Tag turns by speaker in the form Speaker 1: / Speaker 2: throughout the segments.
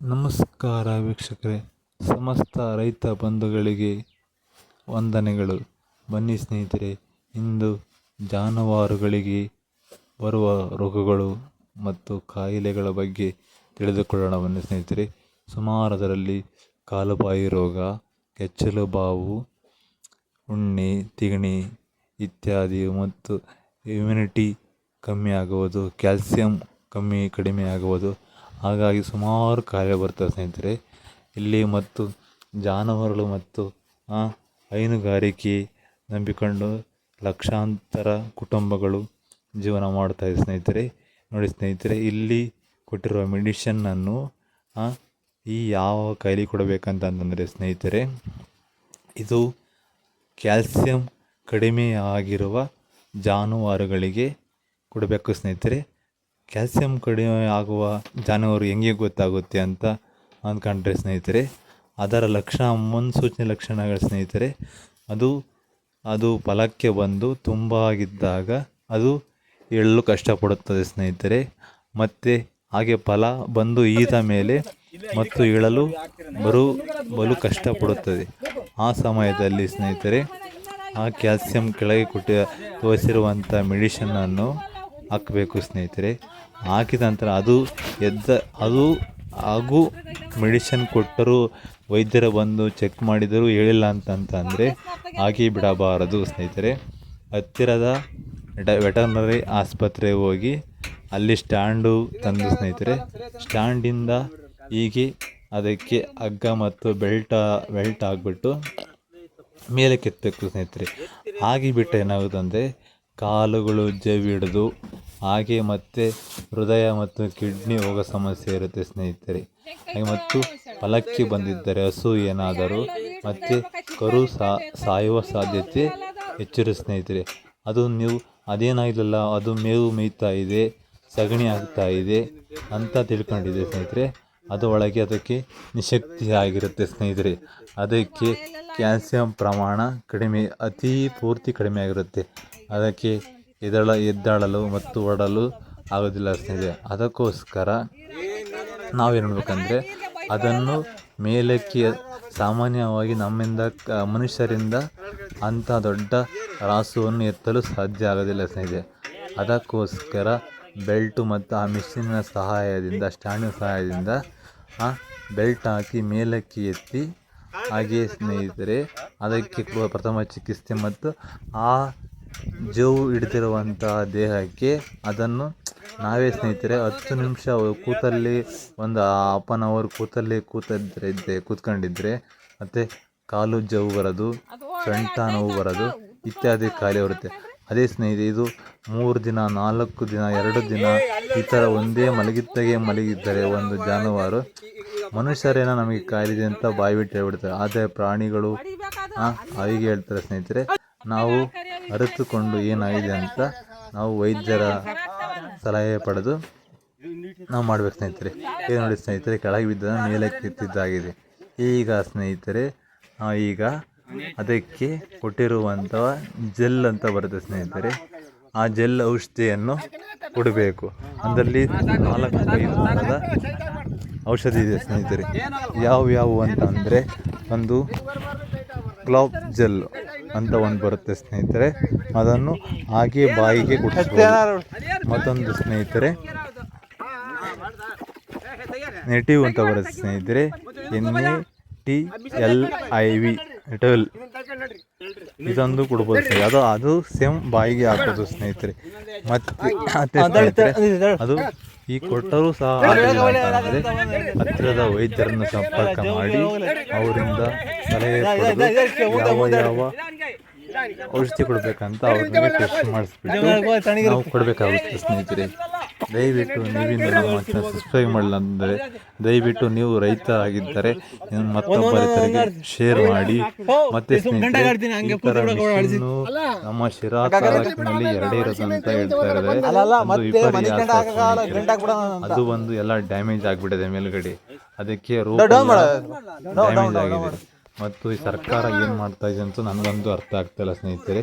Speaker 1: ನಮಸ್ಕಾರ ವೀಕ್ಷಕರೇ, ಸಮಸ್ತ ರೈತ ಬಂಧುಗಳಿಗೆ ವಂದನೆಗಳು. ಬನ್ನಿ ಸ್ನೇಹಿತರೆ, ಇಂದು ಜಾನುವಾರುಗಳಿಗೆ ಬರುವ ರೋಗಗಳು ಮತ್ತು ಕಾಯಿಲೆಗಳ ಬಗ್ಗೆ ತಿಳಿದುಕೊಳ್ಳೋಣ. ಬನ್ನಿ ಸ್ನೇಹಿತರೆ, ಸುಮಾರು ಅದರಲ್ಲಿ ಕಾಲುಬಾಯಿ ರೋಗ, ಕೆಚ್ಚಲು ಬಾವು, ಉಣ್ಣೆ, ತಿಗಣೆ ಇತ್ಯಾದಿ ಮತ್ತು ಇಮ್ಯುನಿಟಿ ಕಮ್ಮಿ ಆಗುವುದು, ಕ್ಯಾಲ್ಸಿಯಂ ಕಡಿಮೆ ಆಗುವುದು, ಹಾಗಾಗಿ ಸುಮಾರು ಕಾಯಿಲೆ ಬರ್ತವೆ ಸ್ನೇಹಿತರೆ ಇಲ್ಲಿ. ಮತ್ತು ಜಾನುವಾರುಗಳು ಮತ್ತು ಹೈನುಗಾರಿಕೆ ನಂಬಿಕೊಂಡು ಲಕ್ಷಾಂತರ ಕುಟುಂಬಗಳು ಜೀವನ ಮಾಡ್ತಾಯಿದೆ ಸ್ನೇಹಿತರೆ. ನೋಡಿ ಸ್ನೇಹಿತರೆ, ಇಲ್ಲಿ ಕೊಟ್ಟಿರುವ ಮೆಡಿಷನ್ನನ್ನು ಈ ಯಾವ ಕಾಯಿಲೆ ಕೊಡಬೇಕಂತಂದರೆ ಸ್ನೇಹಿತರೆ, ಇದು ಕ್ಯಾಲ್ಸಿಯಂ ಕಡಿಮೆ ಆಗಿರುವ ಜಾನುವಾರುಗಳಿಗೆ ಕೊಡಬೇಕು ಸ್ನೇಹಿತರೆ. ಕ್ಯಾಲ್ಸಿಯಂ ಕಡಿಮೆ ಆಗುವ ಜಾನುವಾರು ಹೆಂಗೆ ಗೊತ್ತಾಗುತ್ತೆ ಅಂತ ಅಂದ್ಕೊಂಡ್ರೆ ಸ್ನೇಹಿತರೆ, ಅದರ ಮುನ್ಸೂಚನೆ ಲಕ್ಷಣಗಳು ಸ್ನೇಹಿತರೆ, ಅದು ಫಲಕ್ಕೆ ಬಂದು ತುಂಬ ಆಗಿದ್ದಾಗ ಅದು ಏಳಲು ಕಷ್ಟಪಡುತ್ತದೆ ಸ್ನೇಹಿತರೆ. ಮತ್ತು ಹಾಗೆ ಫಲ ಬಂದು ಈದ ಮೇಲೆ ಮತ್ತು ಏಳಲು ಬಲು ಕಷ್ಟಪಡುತ್ತದೆ. ಆ ಸಮಯದಲ್ಲಿ ಸ್ನೇಹಿತರೆ, ಆ ಕ್ಯಾಲ್ಸಿಯಂ ಕೆಳಗೆ ತೋರಿಸಿರುವಂಥ ಮೆಡಿಷನನ್ನು ಹಾಕಬೇಕು ಸ್ನೇಹಿತರೆ. ಹಾಕಿದ ನಂತರ ಹಾಗೂ ಮೆಡಿಷನ್ ಕೊಟ್ಟರೂ ವೈದ್ಯರು ಬಂದು ಚೆಕ್ ಮಾಡಿದರೂ ಹೇಳಿಲ್ಲ ಅಂತಂದರೆ ಹಾಗೆ ಬಿಡಬಾರದು ಸ್ನೇಹಿತರೆ. ಹತ್ತಿರದ ವೆಟರ್ನರಿ ಆಸ್ಪತ್ರೆಗೆ ಹೋಗಿ ಅಲ್ಲಿ ಸ್ಟ್ಯಾಂಡು ತಂದು ಸ್ನೇಹಿತರೆ, ಸ್ಟ್ಯಾಂಡಿಂದ ಹೀಗೆ ಅದಕ್ಕೆ ಹಗ್ಗ ಮತ್ತು ಬೆಲ್ಟ್ ಹಾಕ್ಬಿಟ್ಟು ಮೇಲೆ ಕೆತ್ತಬೇಕು ಸ್ನೇಹಿತರೆ. ಹಾಗೆ ಬಿಟ್ಟು ಏನಾಗುತ್ತಂದರೆ ಕಾಲುಗಳು ಜವಿಡಿದು ಹಾಗೆ ಮತ್ತು ಹೃದಯ ಮತ್ತು ಕಿಡ್ನಿ ಹೋಗೋ ಸಮಸ್ಯೆ ಇರುತ್ತೆ ಸ್ನೇಹಿತರೆ. ಮತ್ತು ಫಲಕ್ಕೆ ಬಂದಿದ್ದರೆ ಹಸು ಏನಾದರೂ ಮತ್ತು ಕರು ಸಾಯುವ ಸಾಧ್ಯತೆ ಹೆಚ್ಚಿರುತ್ತೆ ಸ್ನೇಹಿತರೆ. ಅದೇನಾಗಿಲ್ಲ, ಅದು ಮೇವು ಮೇಯ್ತಾ ಇದೆ, ಸಗಣಿ ಆಗ್ತಾ ಇದೆ ಅಂತ ತಿಳ್ಕೊಂಡಿದೆ ಸ್ನೇಹಿತರೆ, ಅದು ಒಳಗೆ ಅದಕ್ಕೆ ನಿಶಕ್ತಿ ಆಗಿರುತ್ತೆ ಸ್ನೇಹಿತರೆ. ಅದಕ್ಕೆ ಕ್ಯಾಲ್ಸಿಯಂ ಪ್ರಮಾಣ ಕಡಿಮೆ, ಪೂರ್ತಿ ಕಡಿಮೆ ಆಗಿರುತ್ತೆ. ಅದಕ್ಕೆ ಎದ್ದಾಳಲು ಮತ್ತು ಓಡಲು ಆಗೋದಿಲ್ಲ ಸ್ನೇಹಿತರೆ. ಅದಕ್ಕೋಸ್ಕರ ನಾವೇನು ಮಾಡಬೇಕಂದ್ರೆ, ಅದನ್ನು ಮೇಲಕ್ಕೆ ಸಾಮಾನ್ಯವಾಗಿ ಮನುಷ್ಯರಿಂದ ಅಂಥ ದೊಡ್ಡ ರಾಸುವನ್ನು ಎತ್ತಲು ಸಾಧ್ಯ ಆಗೋದಿಲ್ಲ ಸ್ನೇಹಿತರೆ. ಅದಕ್ಕೋಸ್ಕರ ಬೆಲ್ಟು ಮತ್ತು ಆ ಮಿಷಿನಿನ ಸಹಾಯದಿಂದ, ಸ್ಟ್ಯಾಂಡಿನ ಸಹಾಯದಿಂದ ಬೆಲ್ಟ್ ಹಾಕಿ ಮೇಲಕ್ಕೆ ಎತ್ತಿ, ಹಾಗೆ ಸ್ನೇಹಿತರೆ ಅದಕ್ಕೆ ಪ್ರಥಮ ಚಿಕಿತ್ಸೆ ಮತ್ತು ಆ ಜವ್ ಹಿಡಿದಿರುವಂತಹ ದೇಹಕ್ಕೆ ಅದನ್ನು ನಾವೇ ಸ್ನೇಹಿತರೆ 10 ನಿಮಿಷ ಕೂತಲ್ಲಿ, ಒಂದು ಹಾಫ್ ಆನ್ ಅವರ್ ಕೂತ್ಕೊಂಡಿದ್ರೆ ಮತ್ತು ಕಾಲು ಜವ್ ಬರೋದು, ಸೊಂಟ ನೋವು ಬರೋದು ಇತ್ಯಾದಿ ಕಾಯಿಲೆ ಬರುತ್ತೆ. ಅದೇ ಸ್ನೇಹಿತರೆ, ಇದು 3 ದಿನ, 4 ದಿನ, 2 ದಿನ ಈ ಥರ ಒಂದೇ ಮಲಗಿದ್ದರೆ ಒಂದು ಜಾನುವಾರು, ಮನುಷ್ಯರೇನೋ ನಮಗೆ ಕಾಯಿಲೆ ಇದೆ ಅಂತ ಬಾಯ್ಬಿಟ್ಟು ಹೇಳ್ಬಿಡ್ತಾರೆ. ಆದರೆ ಪ್ರಾಣಿಗಳು ಅವಿಗೆ ಹೇಳ್ತಾರೆ ಸ್ನೇಹಿತರೆ. ನಾವು ಅರಿತುಕೊಂಡು ಏನಾಗಿದೆ ಅಂತ ನಾವು ವೈದ್ಯರ ಸಲಹೆ ಪಡೆದು ನಾವು ಮಾಡಬೇಕು ಸ್ನೇಹಿತರೆ. ನೋಡಿ ಸ್ನೇಹಿತರೆ, ಕೆಳಗೆ ಬಿದ್ದ ಮೇಲೆ ಕೆತ್ತಿದ್ದಾಗಿದೆ. ಈಗ ಸ್ನೇಹಿತರೆ, ಈಗ ಅದಕ್ಕೆ ಕೊಟ್ಟಿರುವಂಥ ಜೆಲ್ ಅಂತ ಬರುತ್ತೆ ಸ್ನೇಹಿತರೆ. ಆ ಜೆಲ್ ಔಷಧಿಯನ್ನು ಕೊಡಬೇಕು. ಅದರಲ್ಲಿ 4-5 ಥರದ ಔಷಧಿ ಇದೆ ಸ್ನೇಹಿತರೆ. ಯಾವುವು ಅಂತಂದರೆ, ಒಂದು ಕ್ಲಾಪ್ ಜೆಲ್ ಅಂತ ಒಂದು ಬರುತ್ತೆ ಸ್ನೇಹಿತರೆ, ಅದನ್ನು ಹಾಗೆ ಬಾಯಿಗೆ ಕುಡಿಸ್ಬೋದು. ಮತ್ತೊಂದು ಸ್ನೇಹಿತರೆ ನೆಟಿವ್ ಅಂತ ಬರುತ್ತೆ ಸ್ನೇಹಿತರೆ, NATLIV ನೆಟಿವ್, ಇದೊಂದು ಕೊಡ್ಬೋದು ಸ್ನೇಹಿತರೆ. ಅದು ಸೇಮ್ ಬಾಯಿಗೆ ಹಾಕೋದು ಸ್ನೇಹಿತರೆ. ಮತ್ತೆ ಅದು ಈ ಕೊಟ್ಟರೂ ಸಹ ಆಗಲಿಲ್ಲ ಅಂತಂದರೆ ಹತ್ತಿರದ ವೈದ್ಯರನ್ನು ಸಂಪರ್ಕ ಮಾಡಿ ಅವರಿಂದ ಸಲಹೆ ಪಡೆದು ಯಾವ ಔಷಧಿ ಕೊಡಬೇಕಂತ ಅವ್ರಿಗೆ ಟೆಸ್ಟ್ ಮಾಡಿಸ್ಬಿಟ್ಟು ನಾವು ಕೊಡಬೇಕಾಗುತ್ತೆ ಸ್ನೇಹಿತರೆ. ದಯವಿಟ್ಟು ನೀವಿಂದ ನಮ್ಮ ಸಬ್ಸ್ಕ್ರೈಬ್ ಮಾಡಲಿಲ್ಲ ಅಂದರೆ ದಯವಿಟ್ಟು ನೀವು ರೈತ ಆಗಿದ್ದರೆ ಮತ್ತೊಬ್ಬ ರೈತರಿಗೆ ಶೇರ್ ಮಾಡಿ. ಮತ್ತೆ ಸ್ನೇಹಿತರೆ, ಈ ಥರ ಮಿಷನ್ನು ನಮ್ಮ ಶಿರಾ ತಾಲೂಕಿನಲ್ಲಿ 2 ಇರೋದಂತ ಹೇಳ್ತಾ ಇದ್ದಾರೆ. ಒಂದು ವಿಪರ್ಯಾಸ ಸ್ನೇಹಿತರೆ, ಅದು ಒಂದು ಎಲ್ಲ ಡ್ಯಾಮೇಜ್ ಆಗಿಬಿಟ್ಟಿದೆ ಮೇಲ್ಗಡೆ, ಅದಕ್ಕೆ ರೋಗ ಡ್ಯಾಮೇಜ್ ಆಗಿದೆ. ಮತ್ತು ಈ ಸರ್ಕಾರ ಏನು ಮಾಡ್ತಾ ಇದೆ ಅಂತ ನನಗಂತೂ ಅರ್ಥ ಆಗ್ತಾಯಿಲ್ಲ ಸ್ನೇಹಿತರೆ.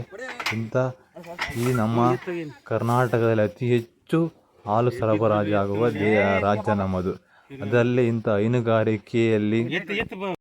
Speaker 1: ಈ ನಮ್ಮ ಕರ್ನಾಟಕದಲ್ಲಿ ಅತಿ ಹೆಚ್ಚು ಹಾಲು ಸರಬರಾಜು ಆಗುವ ರಾಜ್ಯ ನಮ್ಮದು. ಅದರಲ್ಲಿ ಇಂಥ ಹೈನುಗಾರಿಕೆಯಲ್ಲಿ